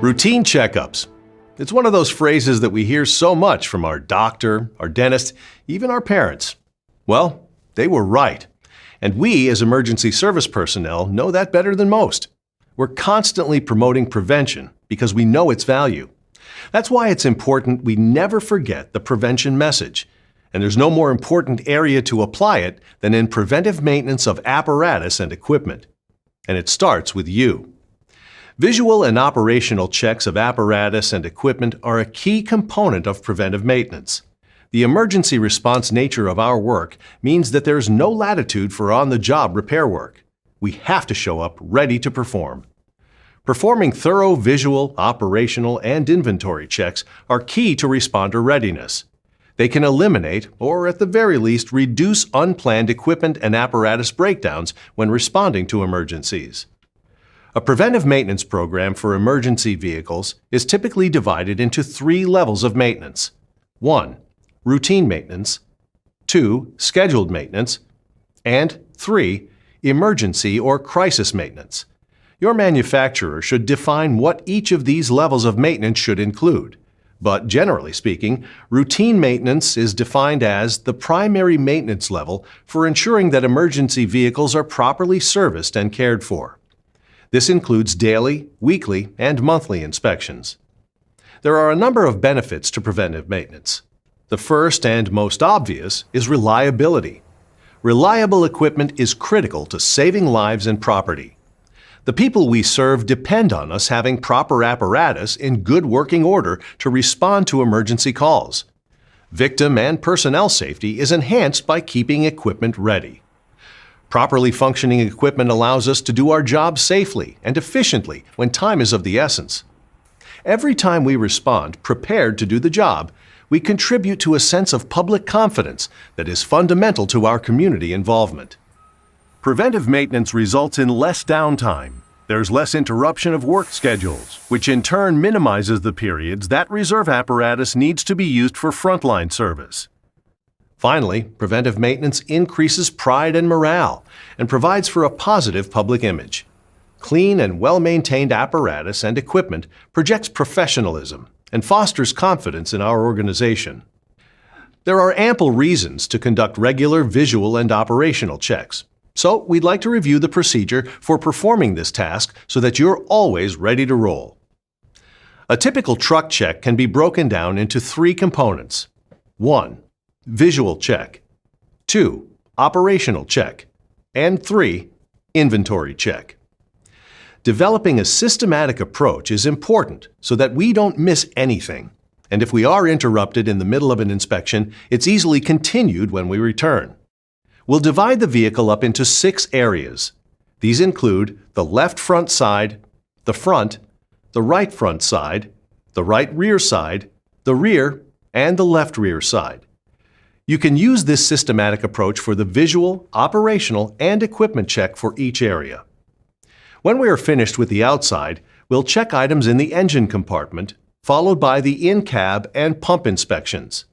Routine checkups. It's one of those phrases that we hear so much from our doctor, our dentist, even our parents. Well, they were right. And we, as emergency service personnel, know that better than most. We're constantly promoting prevention because we know its value. That's why it's important we never forget the prevention message. And there's no more important area to apply it than in preventive maintenance of apparatus and equipment. And it starts with you. Visual and operational checks of apparatus and equipment are a key component of preventive maintenance. The emergency response nature of our work means that there's no latitude for on-the-job repair work. We have to show up ready to perform. Performing thorough visual, operational, and inventory checks are key to responder readiness. They can eliminate, or at the very least reduce unplanned equipment and apparatus breakdowns when responding to emergencies. A preventive maintenance program for emergency vehicles is typically divided into 3 levels of maintenance. 1. Routine maintenance. 2. Scheduled maintenance. And 3. Emergency or crisis maintenance. Your manufacturer should define what each of these levels of maintenance should include. But generally speaking, routine maintenance is defined as the primary maintenance level for ensuring that emergency vehicles are properly serviced and cared for. This includes daily, weekly, and monthly inspections. There are a number of benefits to preventive maintenance. The first and most obvious is reliability. Reliable equipment is critical to saving lives and property. The people we serve depend on us having proper apparatus in good working order to respond to emergency calls. Victim and personnel safety is enhanced by keeping equipment ready. Properly functioning equipment allows us to do our job safely and efficiently when time is of the essence. Every time we respond prepared to do the job, we contribute to a sense of public confidence that is fundamental to our community involvement. Preventive maintenance results in less downtime. There's less interruption of work schedules, which in turn minimizes the periods that reserve apparatus needs to be used for frontline service. Finally, preventive maintenance increases pride and morale and provides for a positive public image. Clean and well-maintained apparatus and equipment projects professionalism and fosters confidence in our organization. There are ample reasons to conduct regular visual and operational checks, so we'd like to review the procedure for performing this task so that you're always ready to roll. A typical truck check can be broken down into 3 components. 1. Visual check. 2. Operational check. And 3. Inventory check. Developing a systematic approach is important so that we don't miss anything. And if we are interrupted in the middle of an inspection, it's easily continued when we return. We'll divide the vehicle up into 6 areas. These include the left front side, the front, the right front side, the right rear side, the rear, and the left rear side. You can use this systematic approach for the visual, operational, and equipment check for each area. When we are finished with the outside, we'll check items in the engine compartment, followed by the in-cab and pump inspections.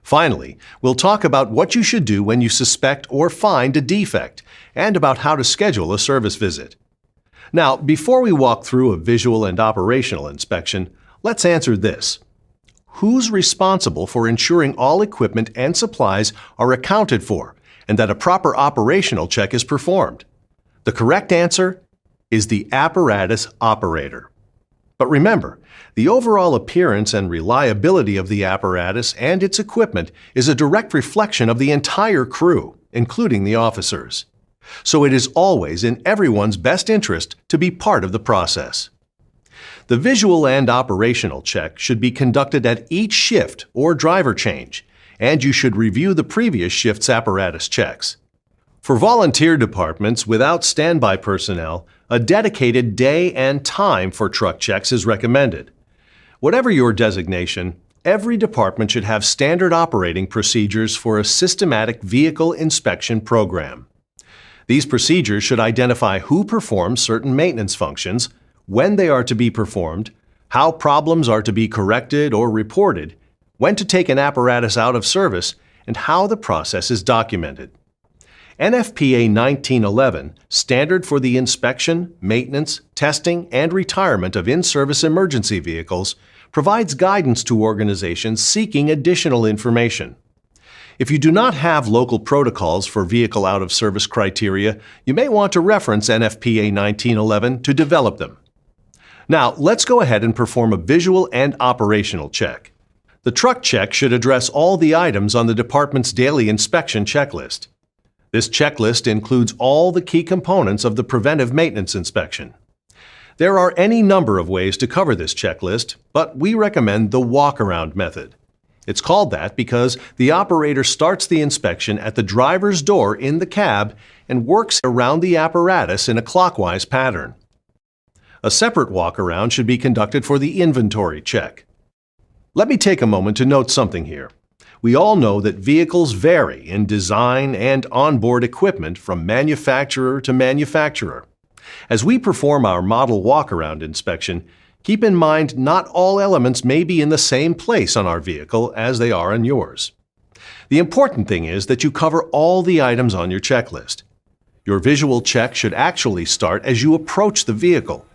Finally, we'll talk about what you should do when you suspect or find a defect, and about how to schedule a service visit. Now, before we walk through a visual and operational inspection, let's answer this. Who's responsible for ensuring all equipment and supplies are accounted for and that a proper operational check is performed? The correct answer is the apparatus operator. But remember, the overall appearance and reliability of the apparatus and its equipment is a direct reflection of the entire crew, including the officers. So it is always in everyone's best interest to be part of the process. The visual and operational check should be conducted at each shift or driver change, and you should review the previous shift's apparatus checks. For volunteer departments without standby personnel, a dedicated day and time for truck checks is recommended. Whatever your designation, every department should have standard operating procedures for a systematic vehicle inspection program. These procedures should identify who performs certain maintenance functions, when they are to be performed, how problems are to be corrected or reported, when to take an apparatus out of service, and how the process is documented. NFPA 1911, Standard for the Inspection, Maintenance, Testing, and Retirement of In-Service Emergency Vehicles, provides guidance to organizations seeking additional information. If you do not have local protocols for vehicle out-of-service criteria, you may want to reference NFPA 1911 to develop them. Now, let's go ahead and perform a visual and operational check. The truck check should address all the items on the department's daily inspection checklist. This checklist includes all the key components of the preventive maintenance inspection. There are any number of ways to cover this checklist, but we recommend the walk-around method. It's called that because the operator starts the inspection at the driver's door in the cab and works around the apparatus in a clockwise pattern. A separate walk-around should be conducted for the inventory check. Let me take a moment to note something here. We all know that vehicles vary in design and onboard equipment from manufacturer to manufacturer. As we perform our model walk-around inspection, keep in mind not all elements may be in the same place on our vehicle as they are on yours. The important thing is that you cover all the items on your checklist. Your visual check should actually start as you approach the vehicle.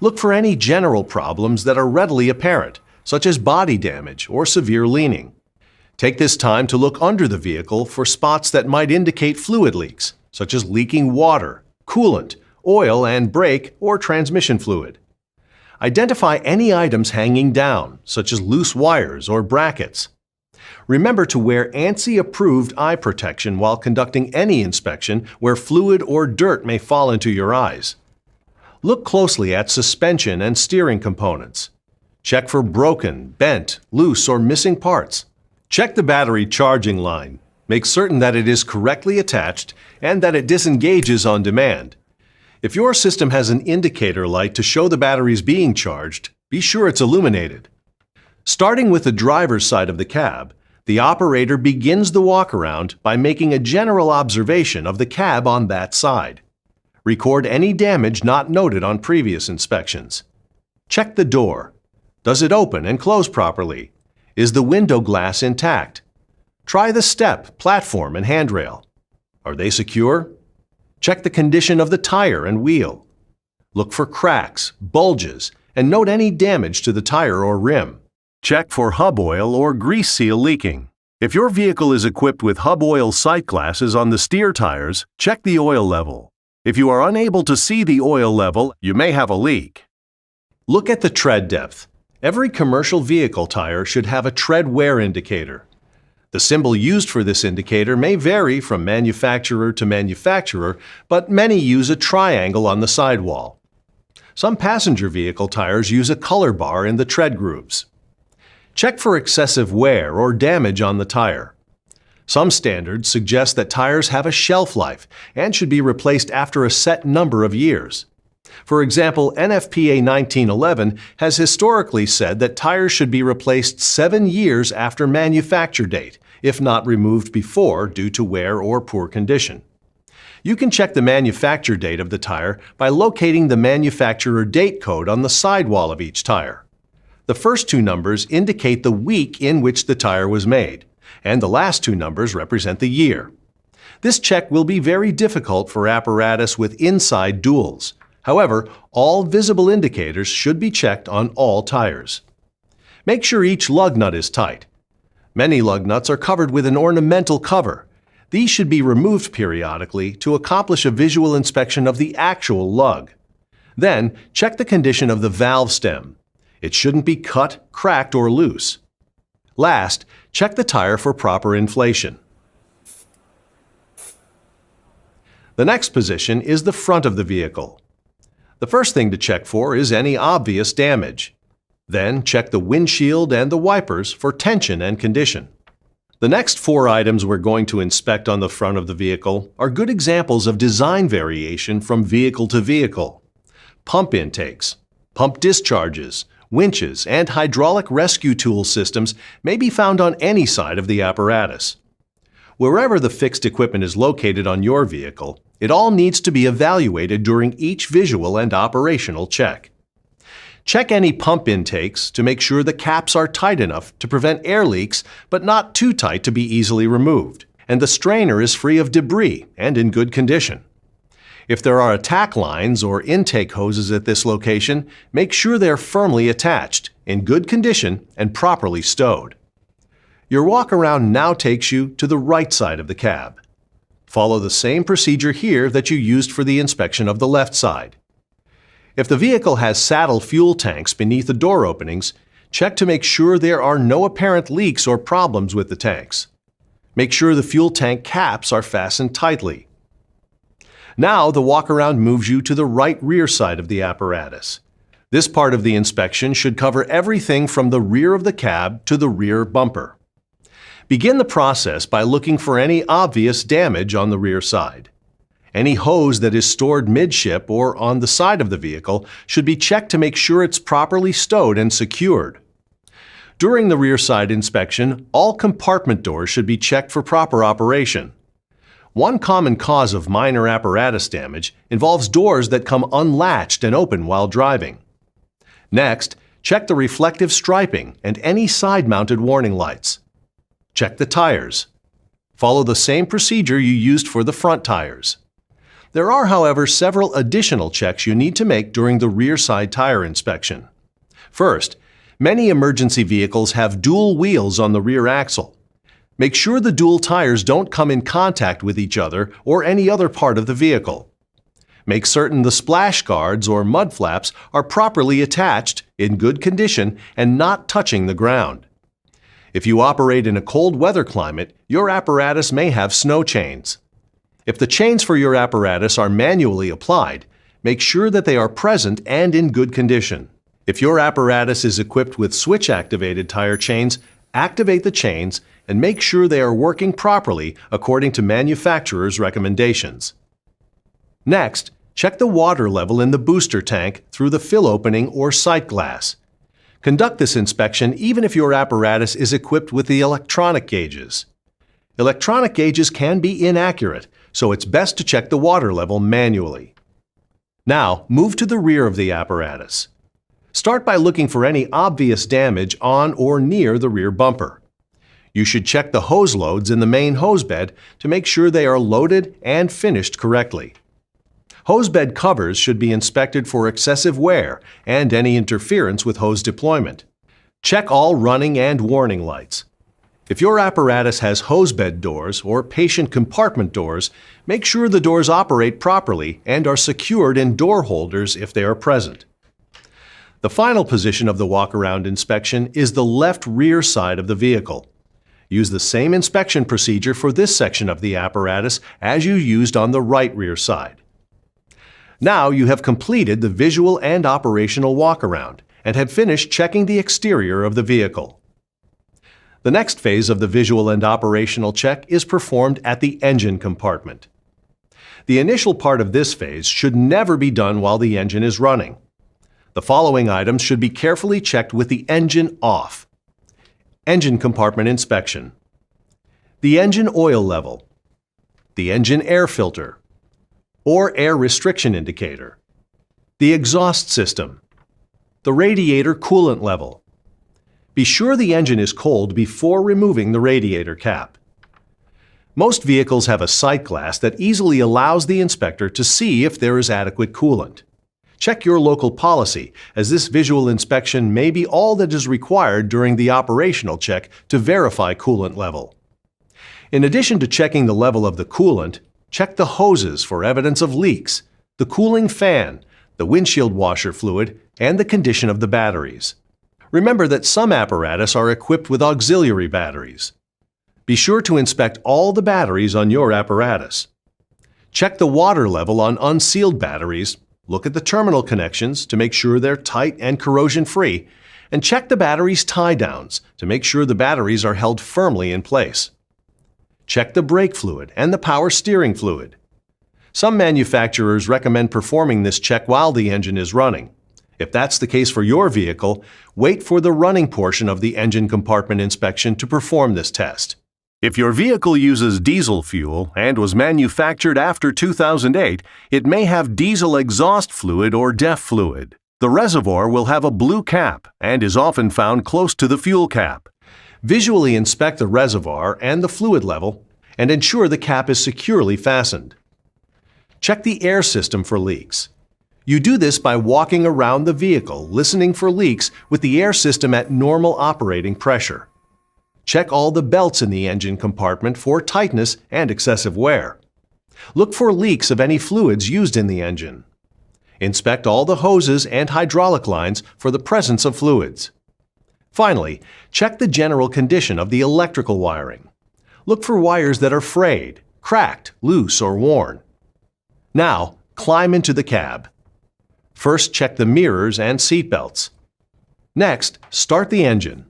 Look for any general problems that are readily apparent, such as body damage or severe leaning. Take this time to look under the vehicle for spots that might indicate fluid leaks, such as leaking water, coolant, oil and brake or transmission fluid. Identify any items hanging down, such as loose wires or brackets. Remember to wear ANSI-approved eye protection while conducting any inspection where fluid or dirt may fall into your eyes. Look closely at suspension and steering components. Check for broken, bent, loose, or missing parts. Check the battery charging line. Make certain that it is correctly attached and that it disengages on demand. If your system has an indicator light to show the batteries being charged, be sure it's illuminated. Starting with the driver's side of the cab, the operator begins the walk-around by making a general observation of the cab on that side. Record any damage not noted on previous inspections. Check the door. Does it open and close properly? Is the window glass intact? Try the step, platform, and handrail. Are they secure? Check the condition of the tire and wheel. Look for cracks, bulges, and note any damage to the tire or rim. Check for hub oil or grease seal leaking. If your vehicle is equipped with hub oil sight glasses on the steer tires, check the oil level. If you are unable to see the oil level, you may have a leak. Look at the tread depth. Every commercial vehicle tire should have a tread wear indicator. The symbol used for this indicator may vary from manufacturer to manufacturer, but many use a triangle on the sidewall. Some passenger vehicle tires use a color bar in the tread grooves. Check for excessive wear or damage on the tire. Some standards suggest that tires have a shelf life and should be replaced after a set number of years. For example, NFPA 1911 has historically said that tires should be replaced 7 years after manufacture date, if not removed before due to wear or poor condition. You can check the manufacture date of the tire by locating the manufacturer date code on the sidewall of each tire. The first 2 numbers indicate the week in which the tire was made, and the last 2 numbers represent the year. This check will be very difficult for apparatus with inside duals. However, all visible indicators should be checked on all tires. Make sure each lug nut is tight. Many lug nuts are covered with an ornamental cover. These should be removed periodically to accomplish a visual inspection of the actual lug. Then, check the condition of the valve stem. It shouldn't be cut, cracked, or loose. Last, check the tire for proper inflation. The next position is the front of the vehicle. The first thing to check for is any obvious damage. Then check the windshield and the wipers for tension and condition. The next 4 items we're going to inspect on the front of the vehicle are good examples of design variation from vehicle to vehicle. Pump intakes, pump discharges, winches, and hydraulic rescue tool systems may be found on any side of the apparatus. Wherever the fixed equipment is located on your vehicle, it all needs to be evaluated during each visual and operational check. Check any pump intakes to make sure the caps are tight enough to prevent air leaks but not too tight to be easily removed. and the strainer is free of debris and in good condition. If there are attack lines or intake hoses at this location, make sure they are firmly attached, in good condition, and properly stowed. Your walk-around now takes you to the right side of the cab. Follow the same procedure here that you used for the inspection of the left side. If the vehicle has saddle fuel tanks beneath the door openings, check to make sure there are no apparent leaks or problems with the tanks. Make sure the fuel tank caps are fastened tightly. Now the walk-around moves you to the right rear side of the apparatus. This part of the inspection should cover everything from the rear of the cab to the rear bumper. Begin the process by looking for any obvious damage on the rear side. Any hose that is stored midship or on the side of the vehicle should be checked to make sure it's properly stowed and secured. During the rear side inspection, all compartment doors should be checked for proper operation. One common cause of minor apparatus damage involves doors that come unlatched and open while driving. Next, check the reflective striping and any side-mounted warning lights. Check the tires. Follow the same procedure you used for the front tires. There are, however, several additional checks you need to make during the rear side tire inspection. First, many emergency vehicles have dual wheels on the rear axle. Make sure the dual tires don't come in contact with each other or any other part of the vehicle. Make certain the splash guards or mud flaps are properly attached, in good condition, and not touching the ground. If you operate in a cold weather climate, your apparatus may have snow chains. If the chains for your apparatus are manually applied, make sure that they are present and in good condition. If your apparatus is equipped with switch-activated tire chains, activate the chains and make sure they are working properly according to manufacturer's recommendations. Next, check the water level in the booster tank through the fill opening or sight glass. Conduct this inspection even if your apparatus is equipped with the electronic gauges. Electronic gauges can be inaccurate, so it's best to check the water level manually. Now, move to the rear of the apparatus. Start by looking for any obvious damage on or near the rear bumper. You should check the hose loads in the main hose bed to make sure they are loaded and finished correctly. Hose bed covers should be inspected for excessive wear and any interference with hose deployment. Check all running and warning lights. If your apparatus has hose bed doors or patient compartment doors, make sure the doors operate properly and are secured in door holders if they are present. The final position of the walk-around inspection is the left rear side of the vehicle. Use the same inspection procedure for this section of the apparatus as you used on the right rear side. Now you have completed the visual and operational walk-around and have finished checking the exterior of the vehicle. The next phase of the visual and operational check is performed at the engine compartment. The initial part of this phase should never be done while the engine is running. The following items should be carefully checked with the engine off. Engine compartment inspection. The engine oil level. The engine air filter or air restriction indicator. The exhaust system. The radiator coolant level. Be sure the engine is cold before removing the radiator cap. Most vehicles have a sight glass that easily allows the inspector to see if there is adequate coolant. Check your local policy, as this visual inspection may be all that is required during the operational check to verify coolant level. In addition to checking the level of the coolant, check the hoses for evidence of leaks, the cooling fan, the windshield washer fluid, and the condition of the batteries. Remember that some apparatus are equipped with auxiliary batteries. Be sure to inspect all the batteries on your apparatus. Check the water level on unsealed batteries, look at the terminal connections to make sure they're tight and corrosion-free, and check the batteries' tie-downs to make sure the batteries are held firmly in place. Check the brake fluid and the power steering fluid. Some manufacturers recommend performing this check while the engine is running. If that's the case for your vehicle, wait for the running portion of the engine compartment inspection to perform this test. If your vehicle uses diesel fuel and was manufactured after 2008, it may have diesel exhaust fluid or DEF fluid. The reservoir will have a blue cap and is often found close to the fuel cap. Visually inspect the reservoir and the fluid level and ensure the cap is securely fastened. Check the air system for leaks. You do this by walking around the vehicle, listening for leaks with the air system at normal operating pressure. Check all the belts in the engine compartment for tightness and excessive wear. Look for leaks of any fluids used in the engine. Inspect all the hoses and hydraulic lines for the presence of fluids. Finally, check the general condition of the electrical wiring. Look for wires that are frayed, cracked, loose, or worn. Now, climb into the cab. First, check the mirrors and seat belts. Next, start the engine.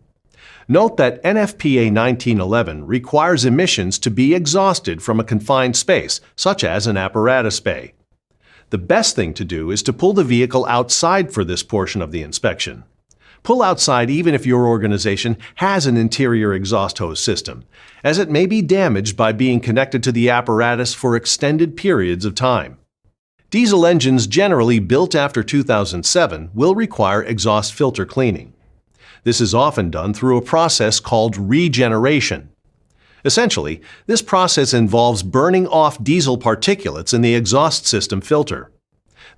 Note that NFPA 1911 requires emissions to be exhausted from a confined space, such as an apparatus bay. The best thing to do is to pull the vehicle outside for this portion of the inspection. Pull outside even if your organization has an interior exhaust hose system, as it may be damaged by being connected to the apparatus for extended periods of time. Diesel engines generally built after 2007 will require exhaust filter cleaning. This is often done through a process called regeneration. Essentially, this process involves burning off diesel particulates in the exhaust system filter.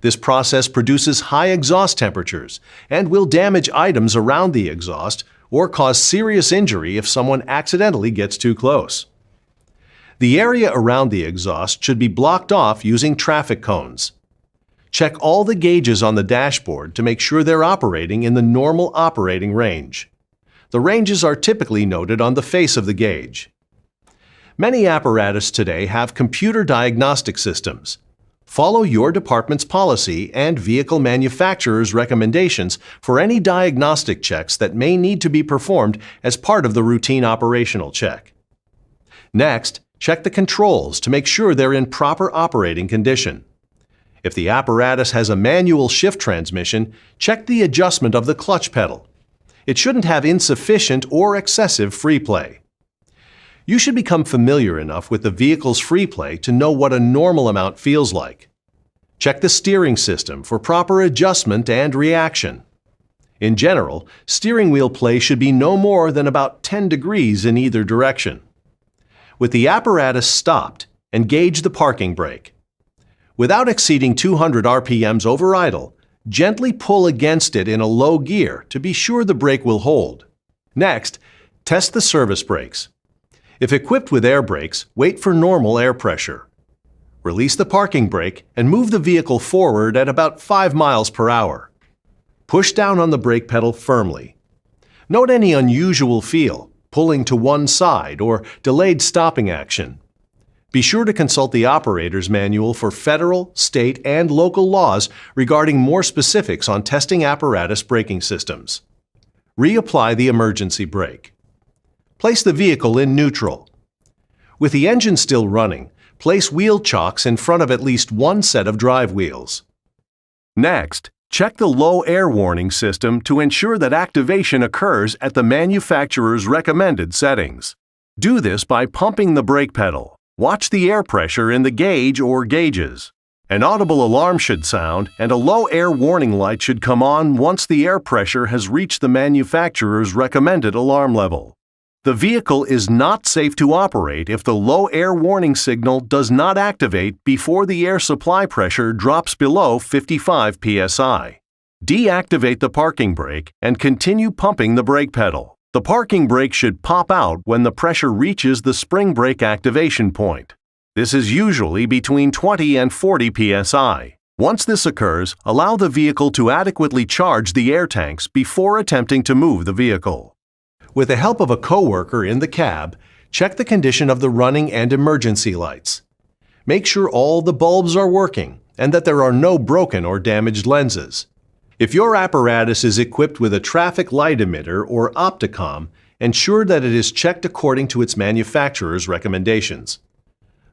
This process produces high exhaust temperatures and will damage items around the exhaust or cause serious injury if someone accidentally gets too close. The area around the exhaust should be blocked off using traffic cones. Check all the gauges on the dashboard to make sure they're operating in the normal operating range. The ranges are typically noted on the face of the gauge. Many apparatus today have computer diagnostic systems. Follow your department's policy and vehicle manufacturer's recommendations for any diagnostic checks that may need to be performed as part of the routine operational check. Next, check the controls to make sure they're in proper operating condition. If the apparatus has a manual shift transmission, check the adjustment of the clutch pedal. It shouldn't have insufficient or excessive free play. You should become familiar enough with the vehicle's free play to know what a normal amount feels like. Check the steering system for proper adjustment and reaction. In general, steering wheel play should be no more than about 10 degrees in either direction. With the apparatus stopped, engage the parking brake. Without exceeding 200 RPMs over idle, gently pull against it in a low gear to be sure the brake will hold. Next, test the service brakes. If equipped with air brakes, wait for normal air pressure. Release the parking brake and move the vehicle forward at about 5 miles per hour. Push down on the brake pedal firmly. Note any unusual feel, pulling to one side, or delayed stopping action. Be sure to consult the operator's manual for federal, state, and local laws regarding more specifics on testing apparatus braking systems. Reapply the emergency brake. Place the vehicle in neutral. With the engine still running, place wheel chocks in front of at least one set of drive wheels. Next, check the low air warning system to ensure that activation occurs at the manufacturer's recommended settings. Do this by pumping the brake pedal. Watch the air pressure in the gauge or gauges. An audible alarm should sound, and a low air warning light should come on once the air pressure has reached the manufacturer's recommended alarm level. The vehicle is not safe to operate if the low air warning signal does not activate before the air supply pressure drops below 55 psi. Deactivate the parking brake and continue pumping the brake pedal. The parking brake should pop out when the pressure reaches the spring brake activation point. This is usually between 20 and 40 psi. Once this occurs, allow the vehicle to adequately charge the air tanks before attempting to move the vehicle. With the help of a coworker in the cab, check the condition of the running and emergency lights. Make sure all the bulbs are working and that there are no broken or damaged lenses. If your apparatus is equipped with a traffic light emitter or opticom, ensure that it is checked according to its manufacturer's recommendations.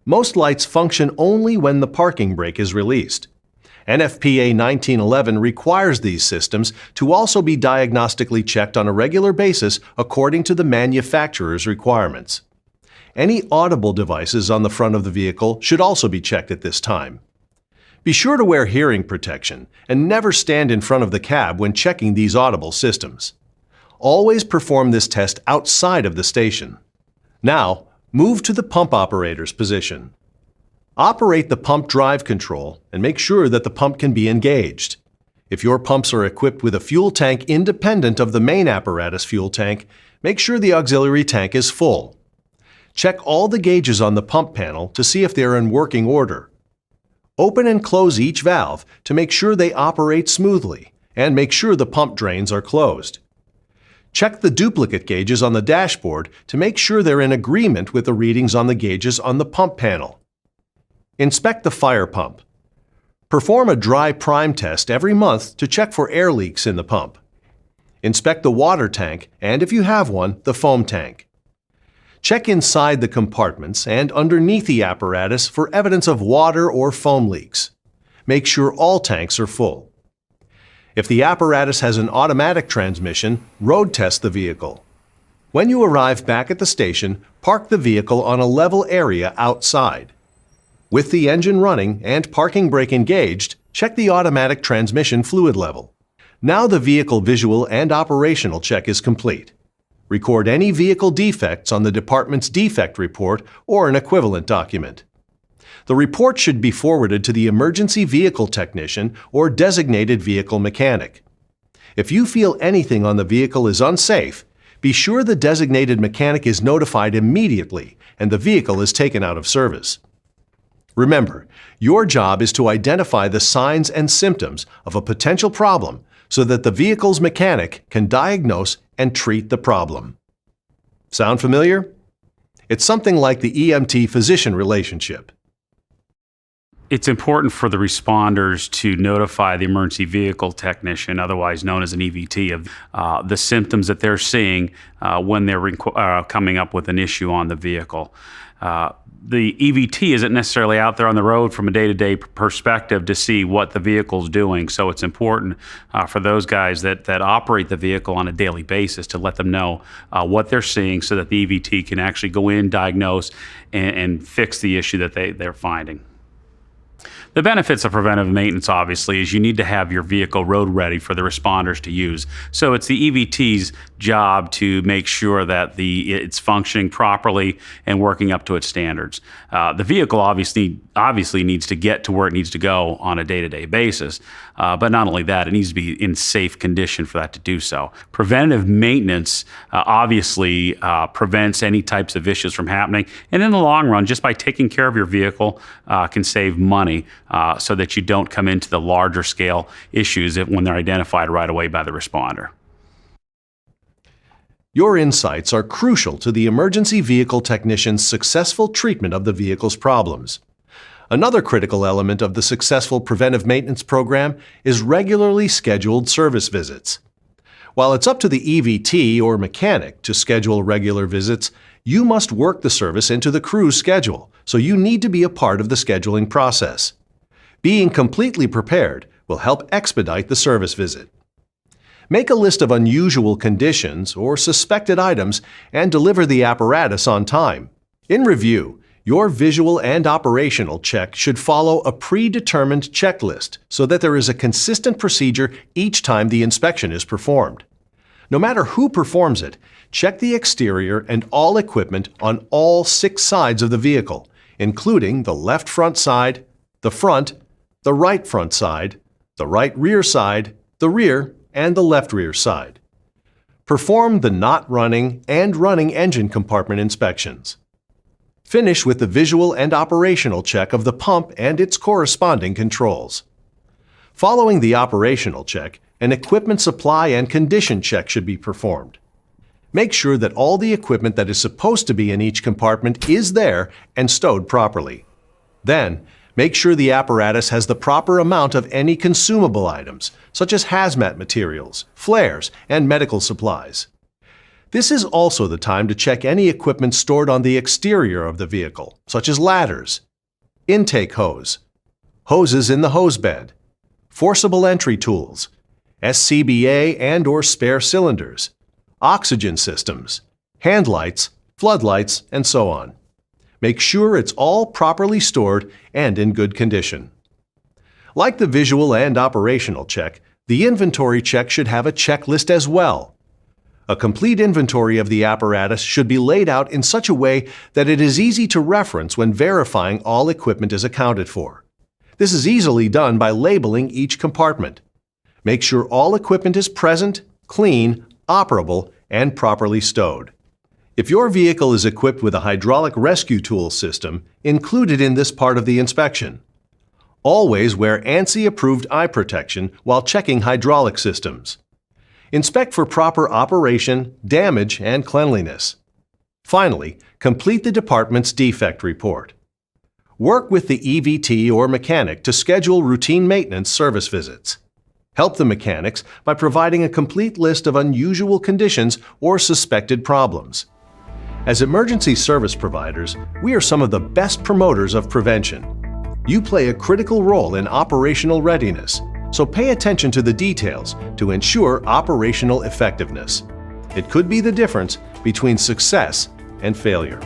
Most lights function only when the parking brake is released. NFPA 1911 requires these systems to also be diagnostically checked on a regular basis according to the manufacturer's requirements. Any audible devices on the front of the vehicle should also be checked at this time. Be sure to wear hearing protection and never stand in front of the cab when checking these audible systems. Always perform this test outside of the station. Now, Move to the pump operator's position. Operate the pump drive control and make sure that the pump can be engaged. If your pumps are equipped with a fuel tank independent of the main apparatus fuel tank, make sure the auxiliary tank is full. Check all the gauges on the pump panel to see if they are in working order. Open and close each valve to make sure they operate smoothly, and make sure the pump drains are closed. Check the duplicate gauges on the dashboard to make sure they're in agreement with the readings on the gauges on the pump panel. Inspect the fire pump. Perform a dry prime test every month to check for air leaks in the pump. Inspect the water tank and, if you have one, the foam tank. Check inside the compartments and underneath the apparatus for evidence of water or foam leaks. Make sure all tanks are full. If the apparatus has an automatic transmission, road test the vehicle. When you arrive back at the station, park the vehicle on a level area outside. With the engine running and parking brake engaged, check the automatic transmission fluid level. Now the vehicle visual and operational check is complete. Record any vehicle defects on the department's defect report or an equivalent document. The report should be forwarded to the emergency vehicle technician or designated vehicle mechanic. If you feel anything on the vehicle is unsafe, be sure the designated mechanic is notified immediately and the vehicle is taken out of service. Remember, your job is to identify the signs and symptoms of a potential problem so that the vehicle's mechanic can diagnose and treat the problem. Sound familiar? It's something like the EMT-physician relationship. It's important for the responders to notify the emergency vehicle technician, otherwise known as an EVT, of the symptoms that they're seeing when they're coming up with an issue on the vehicle. The EVT isn't necessarily out there on the road from a day-to-day perspective to see what the vehicle's doing, so it's important for those guys that operate the vehicle on a daily basis to let them know what they're seeing so that the EVT can actually go in, diagnose, and fix the issue that they're finding. The benefits of preventive maintenance, obviously, is you need to have your vehicle road ready for the responders to use. So it's the EVT's job to make sure that it's functioning properly and working up to its standards. The vehicle obviously needs to get to where it needs to go on a day-to-day basis. But not only that, it needs to be in safe condition for that to do so. Preventative maintenance obviously prevents any types of issues from happening. And in the long run, just by taking care of your vehicle can save money so that you don't come into the larger scale issues when they're identified right away by the responder. Your insights are crucial to the emergency vehicle technician's successful treatment of the vehicle's problems. Another critical element of the successful preventive maintenance program is regularly scheduled service visits. While it's up to the EVT or mechanic to schedule regular visits, you must work the service into the crew's schedule, so you need to be a part of the scheduling process. Being completely prepared will help expedite the service visit. Make a list of unusual conditions or suspected items and deliver the apparatus on time. In review, your visual and operational check should follow a predetermined checklist so that there is a consistent procedure each time the inspection is performed. No matter who performs it, check the exterior and all equipment on all 6 sides of the vehicle, including the left front side, the front, the right front side, the right rear side, the rear, and the left rear side. Perform the not running and running engine compartment inspections. Finish with the visual and operational check of the pump and its corresponding controls. Following the operational check, an equipment supply and condition check should be performed. Make sure that all the equipment that is supposed to be in each compartment is there and stowed properly. Then, make sure the apparatus has the proper amount of any consumable items, such as hazmat materials, flares, and medical supplies. This is also the time to check any equipment stored on the exterior of the vehicle, such as ladders, intake hose, hoses in the hose bed, forcible entry tools, SCBA and/or spare cylinders, oxygen systems, hand lights, floodlights, and so on. Make sure it's all properly stored and in good condition. Like the visual and operational check, the inventory check should have a checklist as well. A complete inventory of the apparatus should be laid out in such a way that it is easy to reference when verifying all equipment is accounted for. This is easily done by labeling each compartment. Make sure all equipment is present, clean, operable, and properly stowed. If your vehicle is equipped with a hydraulic rescue tool system, include it in this part of the inspection. Always wear ANSI-approved eye protection while checking hydraulic systems. Inspect for proper operation, damage, and cleanliness. Finally, complete the department's defect report. Work with the EVT or mechanic to schedule routine maintenance service visits. Help the mechanics by providing a complete list of unusual conditions or suspected problems. As emergency service providers, we are some of the best promoters of prevention. You play a critical role in operational readiness, so pay attention to the details to ensure operational effectiveness. It could be the difference between success and failure.